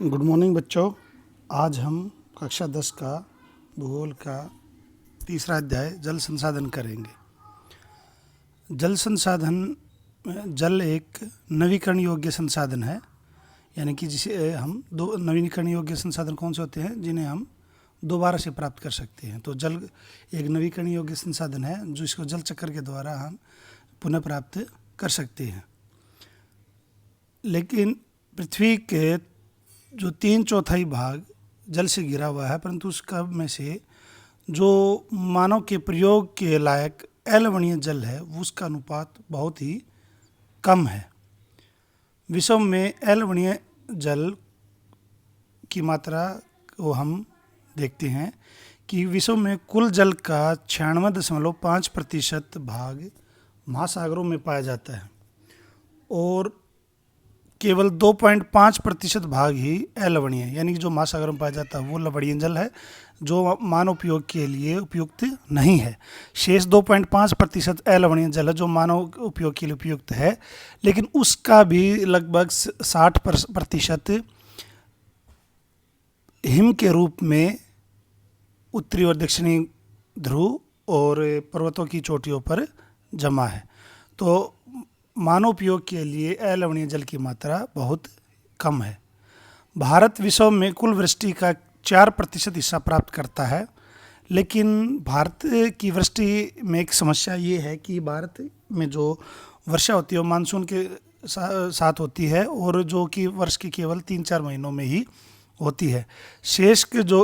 Good morning बच्चों। आज हम कक्षा 10 का भूगोल का तीसरा अध्याय जल संसाधन करेंगे। जल संसाधन जल एक नवीकरण योग्य संसाधन है, यानी कि जिसे हम दो नवीकरण योग्य संसाधन कौन से होते हैं जिन्हें हम दोबारा से प्राप्त कर सकते हैं। तो जल एक नवीकरण योग्य संसाधन है जो इसको जल चक्र के द्वारा हम पुनः प्राप्त कर सकते हैं। लेकिन पृथ्वी के जो 3/4 भाग जल से घिरा हुआ है, परंतु उसका में से जो मानव के प्रयोग के लायक अलवणीय जल है उसका अनुपात बहुत ही कम है। विश्व में अलवणीय जल की मात्रा को हम देखते हैं कि विश्व में कुल जल का 96.5% भाग महासागरों में पाया जाता है और केवल 2.5% भाग ही अलवणीय, यानी कि जो महासागरों में पाया जाता है वो लवणीय जल है जो मानव उपयोग के लिए उपयुक्त नहीं है। शेष 2.5% अलवणीय जल है जो मानव उपयोग के लिए उपयुक्त है, लेकिन उसका भी लगभग 60% हिम के रूप में उत्तरी और दक्षिणी ध्रुव और पर्वतों की चोटियों पर जमा है। तो मानव उपयोग के लिए अलवणीय जल की मात्रा बहुत कम है। भारत विश्व में कुल वृष्टि का 4% हिस्सा प्राप्त करता है, लेकिन भारत की वृष्टि में एक समस्या ये है कि भारत में जो वर्षा होती है वो मानसून के साथ होती है और जो कि वर्ष के केवल 3-4 महीनों में ही होती है। शेष के जो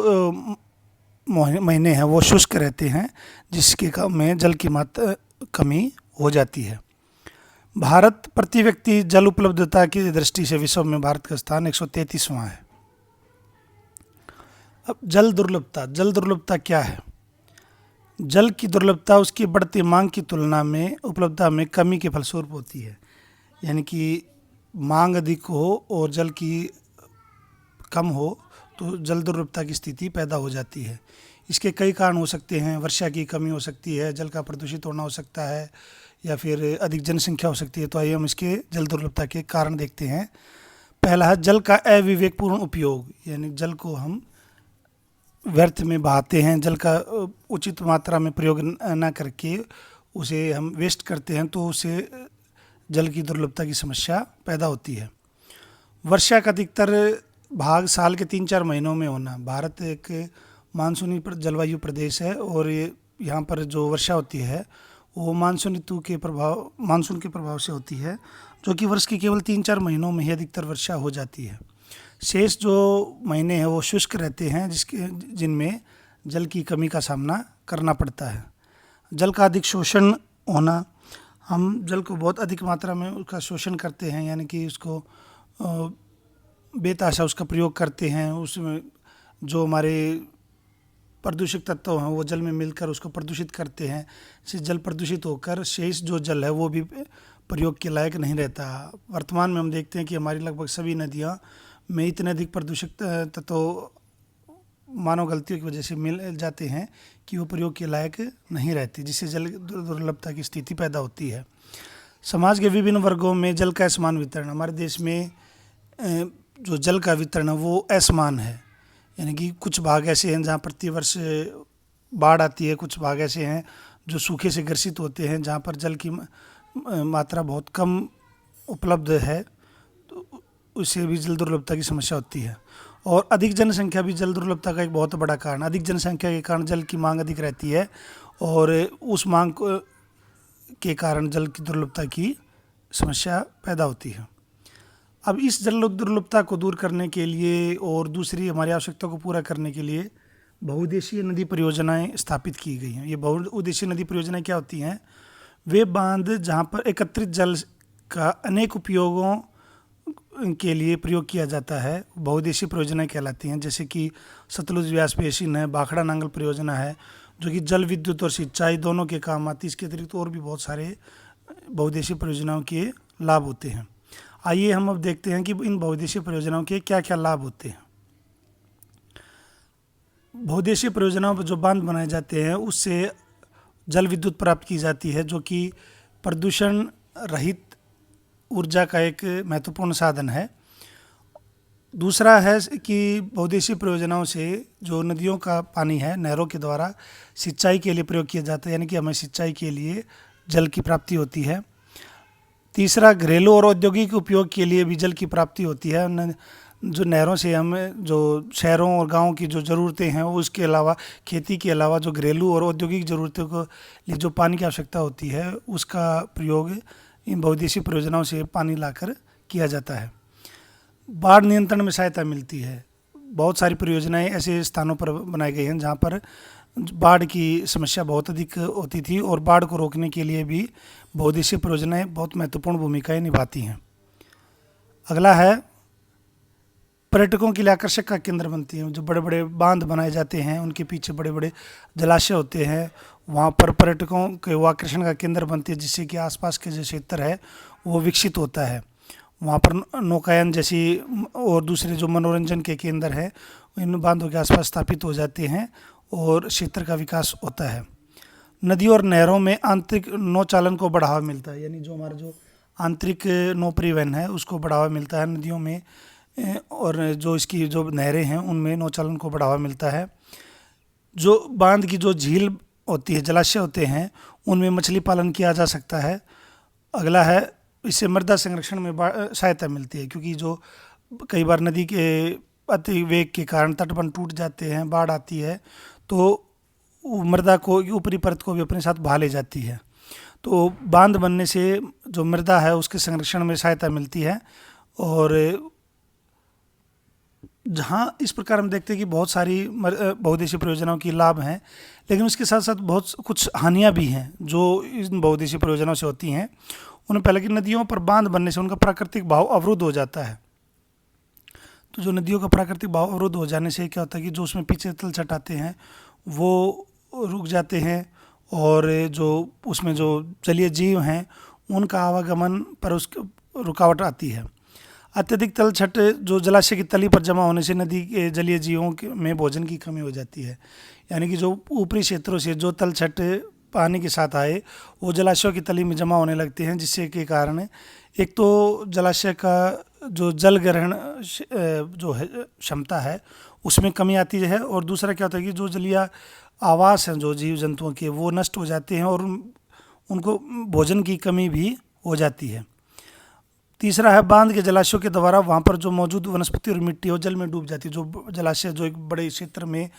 महीने हैं वो शुष्क रहते हैं, जिसके में जल की मात्रा कमी हो जाती है। भारत प्रति व्यक्ति जल उपलब्धता की दृष्टि से विश्व में भारत का स्थान 133वां है। अब जल दुर्लभता क्या है? जल की दुर्लभता उसकी बढ़ती मांग की तुलना में उपलब्धता में कमी के फलस्वरूप होती है, यानी कि मांग अधिक हो और जल की कम हो तो जल दुर्लभता की स्थिति पैदा हो जाती है। इसके कई कारण हो सकते हैं। वर्षा की कमी हो सकती है, जल का प्रदूषित होना हो सकता है, या फिर अधिक जनसंख्या हो सकती है। तो आइए हम इसके जल दुर्लभता के कारण देखते हैं। पहला है जल का अविवेकपूर्ण उपयोग, यानी जल को हम व्यर्थ में बहाते हैं, जल का उचित मात्रा में प्रयोग न करके उसे हम वेस्ट करते हैं, तो उससे जल की दुर्लभता की समस्या पैदा होती है। वर्षा का अधिकतर भाग साल के 3-4 महीनों में होना। भारत एक मानसूनी जलवायु प्रदेश है और यहाँ पर जो वर्षा होती है वो मानसून के प्रभाव से होती है, जो कि वर्ष के केवल 3-4 महीनों में ही अधिकतर वर्षा हो जाती है। शेष जो महीने हैं वो शुष्क रहते हैं, जिनमें जल की कमी का सामना करना पड़ता है। जल का अधिक शोषण होना, हम जल को बहुत अधिक मात्रा में उसका शोषण करते हैं, यानी कि उसको बेतहाशा उसका प्रयोग करते हैं। उसमें जो हमारे प्रदूषक तत्व हैं वो जल में मिलकर उसको प्रदूषित करते हैं। इससे जल प्रदूषित होकर शेष जो जल है वो भी प्रयोग के लायक नहीं रहता। वर्तमान में हम देखते हैं कि हमारी लगभग सभी नदियाँ में इतने अधिक प्रदूषक तत्व मानव गलतियों की वजह से मिल जाते हैं कि वो प्रयोग के लायक नहीं रहती, जिससे जल दुर्लभता की स्थिति पैदा होती है। समाज के विभिन्न वर्गों में जल का असमान वितरण। हमारे देश में जो जल का वितरण है वो असमान है, यानी कि कुछ भाग ऐसे हैं जहाँ प्रतिवर्ष बाढ़ आती है, कुछ भाग ऐसे हैं जो सूखे से ग्रसित होते हैं जहाँ पर जल की मात्रा बहुत कम उपलब्ध है, तो उससे भी जल दुर्लभता की समस्या होती है। और अधिक जनसंख्या भी जल दुर्लभता का एक बहुत बड़ा कारण। अधिक जनसंख्या के कारण जल की मांग अधिक रहती है और उस मांग के कारण जल की दुर्लभता की समस्या पैदा होती है। अब इस जल दुर्लभता को दूर करने के लिए और दूसरी हमारी आवश्यकता को पूरा करने के लिए बहुउद्देशीय नदी परियोजनाएं स्थापित की गई हैं। ये बहुउद्देशीय नदी परियोजनाएं क्या होती हैं? वे बांध जहाँ पर एकत्रित जल का अनेक उपयोगों के लिए प्रयोग किया जाता है, बहुउद्देशीय परियोजनाएं कहलाती हैं। जैसे कि सतलुज व्यास बेसिन है, भाखड़ा नांगल परियोजना है, जो कि जल विद्युत और सिंचाई दोनों के काम आती है। इसके अतिरिक्त और भी बहुत सारे बहुउद्देशीय परियोजनाओं के लाभ होते हैं। आइए हम अब देखते हैं कि इन बहुउद्देशीय परियोजनाओं के क्या क्या लाभ होते हैं। बहुउद्देशीय परियोजनाओं पर जो बांध बनाए जाते हैं उससे जल विद्युत प्राप्त की जाती है, जो कि प्रदूषण रहित ऊर्जा का एक महत्वपूर्ण साधन है। दूसरा है कि बहुउद्देशीय परियोजनाओं से जो नदियों का पानी है नहरों के द्वारा सिंचाई के लिए प्रयोग किया जाता है, यानी कि हमें सिंचाई के लिए जल की प्राप्ति होती है। तीसरा, घरेलू और औद्योगिक उपयोग के लिए भी जल की प्राप्ति होती है। जो नहरों से हमें जो शहरों और गाँव की जो ज़रूरतें हैं उसके अलावा, खेती के अलावा जो घरेलू और औद्योगिक ज़रूरतों को लिए जो पानी की आवश्यकता होती है उसका प्रयोग इन बहुउद्देशीय परियोजनाओं से पानी लाकर किया जाता है। बाढ़ नियंत्रण में सहायता मिलती है। बहुत सारी परियोजनाएं ऐसे स्थानों पर बनाई गई हैं जहाँ पर बाढ़ की समस्या बहुत अधिक होती थी और बाढ़ को रोकने के लिए भी बहुउद्देशीय परियोजनाएं बहुत महत्वपूर्ण भूमिकाएं निभाती हैं। अगला है, पर्यटकों के लिए आकर्षक का केंद्र बनती हैं। जो बड़े बड़े बांध बनाए जाते हैं उनके पीछे बड़े बड़े जलाशय होते हैं, वहाँ पर पर्यटकों के वो आकर्षण का केंद्र बनती है, जिससे कि आसपास के जो क्षेत्र है वो विकसित होता है। वहाँ पर नौकायन जैसी और दूसरे जो मनोरंजन के केंद्र हैं इन बांधों के आसपास स्थापित हो जाते हैं और क्षेत्र का विकास होता है। नदियों और नहरों में आंतरिक नौचालन को बढ़ावा मिलता है, यानी जो हमारा जो आंतरिक नौ परिवहन है उसको बढ़ावा मिलता है नदियों में, और जो इसकी जो नहरें हैं उनमें नौचालन को बढ़ावा मिलता है। जो बांध की जो झील होती है, जलाशय होते हैं, उनमें मछली पालन किया जा सकता है। अगला है, इससे मृदा संरक्षण में सहायता मिलती है, क्योंकि जो कई बार नदी के अति वेग के कारण तटबंध टूट जाते हैं, बाढ़ आती है तो मृदा को, ऊपरी परत को भी अपने साथ बहा ले जाती है। तो बांध बनने से जो मृदा है उसके संरक्षण में सहायता मिलती है। और जहाँ इस प्रकार हम देखते हैं कि बहुत सारी बहुउद्देशीय परियोजनाओं की लाभ हैं, लेकिन उसके साथ साथ बहुत कुछ हानियाँ भी हैं जो इन बहुउद्देशीय परियोजनाओं से होती हैं। उन्हें पहले कि नदियों पर बांध बनने से उनका प्राकृतिक बहाव अवरुद्ध हो जाता है। तो जो नदियों का प्राकृतिक बहाव अवरुद्ध हो जाने से क्या होता है कि जो उसमें पीछे तलछट आते हैं वो रुक जाते हैं, और जो उसमें जो जलीय जीव हैं उनका आवागमन पर उस रुकावट आती है। अत्यधिक तलछट जो जलाशय की तली पर जमा होने से नदी के जलीय जीवों में भोजन की कमी हो जाती है, यानी कि जो ऊपरी क्षेत्रों से जो तलछट पानी के साथ आए वो जलाशयों की तली में जमा होने लगते हैं, जिससे के कारण एक तो जलाशय का जो जल ग्रहण जो है क्षमता है उसमें कमी आती है, और दूसरा क्या होता है कि जो जलीय आवास हैं जो जीव जंतुओं के वो नष्ट हो जाते हैं और उनको भोजन की कमी भी हो जाती है। तीसरा है, बांध के जलाशयों के द्वारा वहाँ पर जो मौजूद वनस्पति और मिट्टी वो जल में डूब जाती है। जो जलाशय जो एक बड़े क्षेत्र में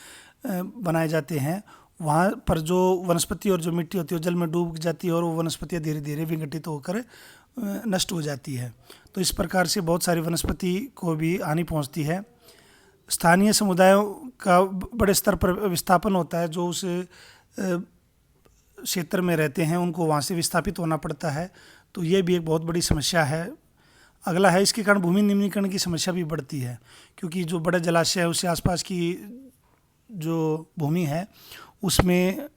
बनाए जाते हैं वहाँ पर जो वनस्पति और जो मिट्टी होती है वो जल में डूब जाती है और वो वनस्पतियाँ धीरे धीरे विघटित होकर नष्ट हो जाती है। तो इस प्रकार से बहुत सारी वनस्पति को भी हानि पहुँचती है। स्थानीय समुदायों का बड़े स्तर पर विस्थापन होता है, जो उस क्षेत्र में रहते हैं उनको वहाँ से विस्थापित होना पड़ता है, तो ये भी एक बहुत बड़ी समस्या है। अगला है, इसके कारण भूमि निम्नीकरण की समस्या भी बढ़ती है, क्योंकि जो बड़ा जलाशय है उससे आसपास की जो भूमि है उसमें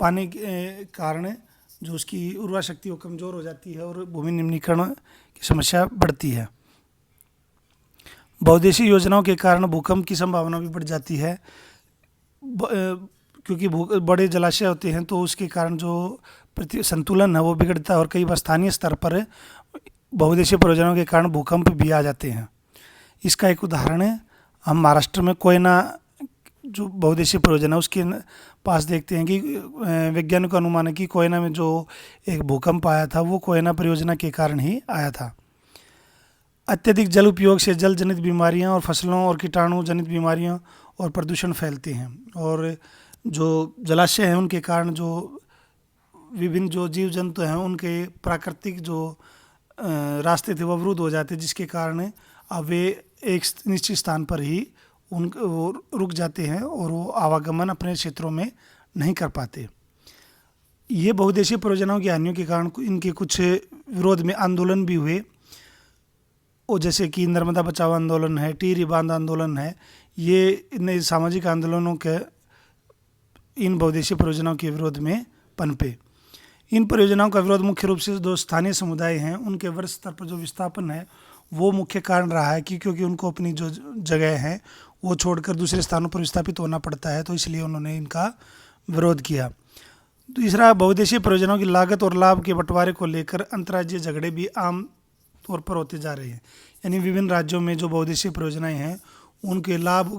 पानी के कारण जो उसकी उर्वरा शक्ति वो कमज़ोर हो जाती है और भूमि निम्नीकरण की समस्या बढ़ती है। बहुउद्देशीय योजनाओं के कारण भूकंप की संभावना भी बढ़ जाती है, क्योंकि बड़े जलाशय होते हैं तो उसके कारण जो संतुलन है वो बिगड़ता है, और कई बार स्थानीय स्तर पर बहुउद्देशीय परियोजनाओं के कारण भूकंप भी आ जाते हैं। इसका एक उदाहरण है, हम महाराष्ट्र में कोयना जो बहुउद्देशीय परियोजना उसके पास देखते हैं कि वैज्ञानिक का अनुमान है कि कोयना में जो एक भूकंप आया था वो कोयना परियोजना के कारण ही आया था। अत्यधिक जल उपयोग से जल जनित बीमारियां और फसलों और कीटाणु जनित बीमारियां और प्रदूषण फैलते हैं, और जो जलाशय हैं उनके कारण जो विभिन्न जो जीव जंतु हैं उनके प्राकृतिक जो रास्ते थे वो अवरुद्ध हो जाते हैं, जिसके कारण अब वे एक निश्चित स्थान पर ही वो रुक जाते हैं और वो आवागमन अपने क्षेत्रों में नहीं कर पाते। ये बहुउद्देशीय परियोजनाओं की हानियों के कारण इनके कुछ विरोध में आंदोलन भी हुए, और जैसे कि नर्मदा बचाओ आंदोलन है, टिहरी बांध आंदोलन है, ये इन सामाजिक आंदोलनों के इन बहुउद्देशीय परियोजनाओं के विरोध में पनपे। इन परियोजनाओं का विरोध मुख्य रूप से जो स्थानीय समुदाय हैं उनके वर्ग स्तर पर जो विस्थापन है वो मुख्य कारण रहा है, कि क्योंकि उनको अपनी जो जगह है वो छोड़कर दूसरे स्थानों पर विस्थापित होना पड़ता है, तो इसलिए उन्होंने इनका विरोध किया। दूसरा, बहुउद्देशीय परियोजनाओं की लागत और लाभ के बंटवारे को लेकर अंतर्राज्यीय झगड़े भी आम तौर पर होते जा रहे हैं। यानी विभिन्न राज्यों में जो बहुउद्देशीय परियोजनाएं हैं उनके लाभ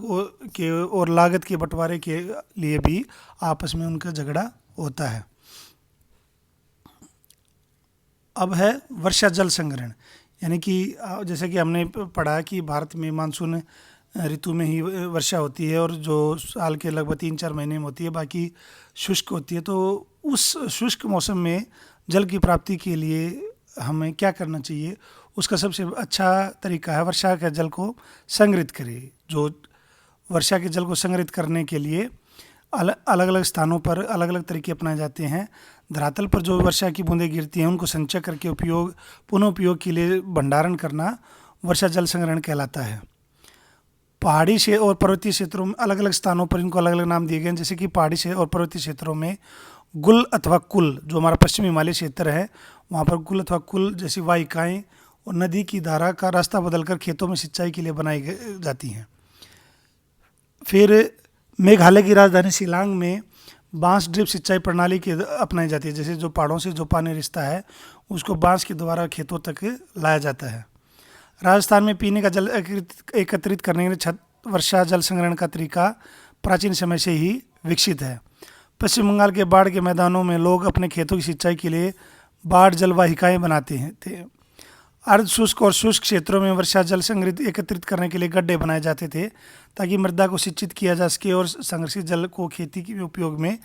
के और लागत के बंटवारे के लिए भी आपस में उनका झगड़ा होता है। अब है वर्षा जल संग्रहण, यानी कि जैसे कि हमने पढ़ा कि भारत में मानसून ऋतु में ही वर्षा होती है और जो साल के लगभग 3-4 महीने में होती है, बाकी शुष्क होती है। तो उस शुष्क मौसम में जल की प्राप्ति के लिए हमें क्या करना चाहिए? उसका सबसे अच्छा तरीका है वर्षा के जल को संग्रहित करें। जो वर्षा के जल को संग्रहित करने के लिए अलग अलग स्थानों पर अलग अलग तरीके अपनाए जाते हैं। धरातल पर जो वर्षा की बूंदें गिरती हैं उनको संचय करके पुनः उपयोग के लिए भंडारण करना वर्षा जल संग्रहण कहलाता है। पहाड़ी से और पर्वतीय क्षेत्रों में अलग अलग स्थानों पर इनको अलग अलग नाम दिए गए हैं। जैसे कि पहाड़ी से और पर्वतीय क्षेत्रों में गुल अथवा कुल, जो हमारा पश्चिमी हिमालय क्षेत्र है वहाँ पर गुल अथवा कुल जैसी वाहिकाएँ और नदी की धारा का रास्ता बदलकर खेतों में सिंचाई के लिए बनाई जाती हैं। फिर मेघालय की राजधानी शिलांग में बांस ड्रिप सिंचाई प्रणाली की अपनाई जाती है। जैसे जो पहाड़ों से जो पानी रिसता है उसको बांस के द्वारा खेतों तक लाया जाता है। राजस्थान में पीने का जल एकत्रित करने के लिए छत वर्षा जल संग्रहण का तरीका प्राचीन समय से ही विकसित है। पश्चिम बंगाल के बाढ़ के मैदानों में लोग अपने खेतों की सिंचाई के लिए बाढ़ जल वाहिकाएँ बनाते थे। अर्ध शुष्क और शुष्क क्षेत्रों में वर्षा जल संग्रहित एकत्रित करने के लिए गड्ढे बनाए जाते थे ताकि मृदा को सिंचित किया जा सके और संग्रहित जल को खेती के उपयोग में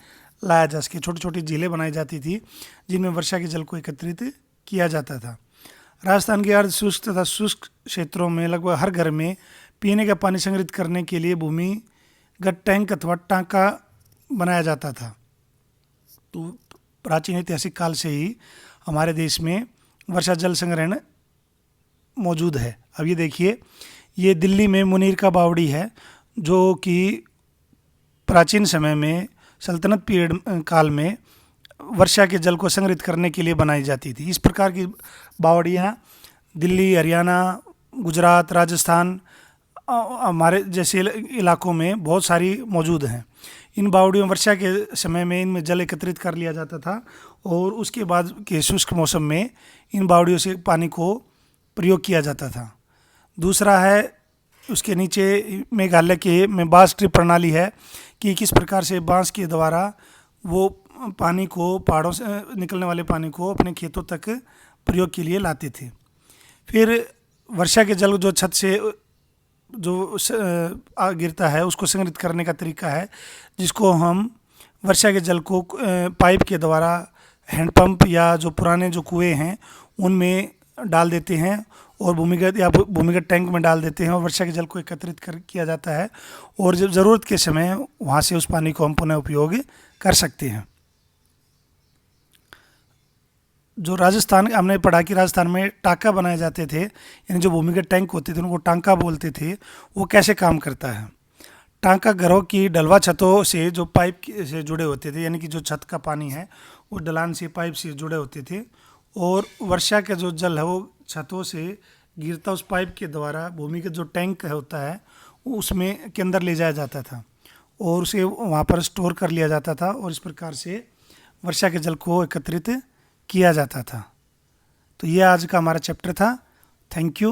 लाया जा सके। छोटी छोटी झीलें बनाई जाती थी जिनमें वर्षा के जल को एकत्रित किया जाता था। राजस्थान के अर्ध शुष्क तथा शुष्क क्षेत्रों में लगभग हर घर में पीने का पानी संग्रहित करने के लिए भूमिगत टैंक अथवा टांका बनाया जाता था। तो प्राचीन ऐतिहासिक काल से ही हमारे देश में वर्षा जल संग्रहण मौजूद है। अब ये देखिए, ये दिल्ली में मुनीर का बावड़ी है जो कि प्राचीन समय में सल्तनत पीरियड काल में वर्षा के जल को संग्रहित करने के लिए बनाई जाती थी। इस प्रकार की बावड़ियाँ दिल्ली, हरियाणा, गुजरात, राजस्थान हमारे जैसे इलाकों में बहुत सारी मौजूद हैं। इन बावड़ियों वर्षा के समय में इनमें जल एकत्रित कर लिया जाता था और उसके बाद के शुष्क मौसम में इन बावड़ियों से पानी को प्रयोग किया जाता था। दूसरा है उसके नीचे मेघालय के में बांस ड्रिप प्रणाली है कि किस प्रकार से बांस के द्वारा वो पानी को पहाड़ों से निकलने वाले पानी को अपने खेतों तक प्रयोग के लिए लाते थे। फिर वर्षा के जल जो छत से जो गिरता है उसको संग्रहित करने का तरीका है जिसको हम वर्षा के जल को पाइप के द्वारा हैंडपंप या जो पुराने जो कुएँ हैं उनमें डाल देते हैं और भूमिगत टैंक में डाल देते हैं और वर्षा के जल को एकत्रित किया जाता है और जब ज़रूरत के समय वहाँ से उस पानी को हम पुनः उपयोग कर सकते हैं। जो राजस्थान हमने पढ़ा कि राजस्थान में टांका बनाए जाते थे, यानी जो भूमिगत टैंक होते थे उनको टांका बोलते थे। वो कैसे काम करता है? टांका घरों की ढलवा छतों से जो पाइप से जुड़े होते थे, यानी कि जो छत का पानी है वो ढलान से पाइप से जुड़े होते थे और वर्षा का जो जल है वो छतों से गिरता उस पाइप के द्वारा भूमिगत जो टैंक होता है उसमें के अंदर ले जाया जाता था और उसे वहाँ पर स्टोर कर लिया जाता था और इस प्रकार से वर्षा के जल को एकत्रित किया जाता था। तो ये आज का हमारा चैप्टर था। Thank you.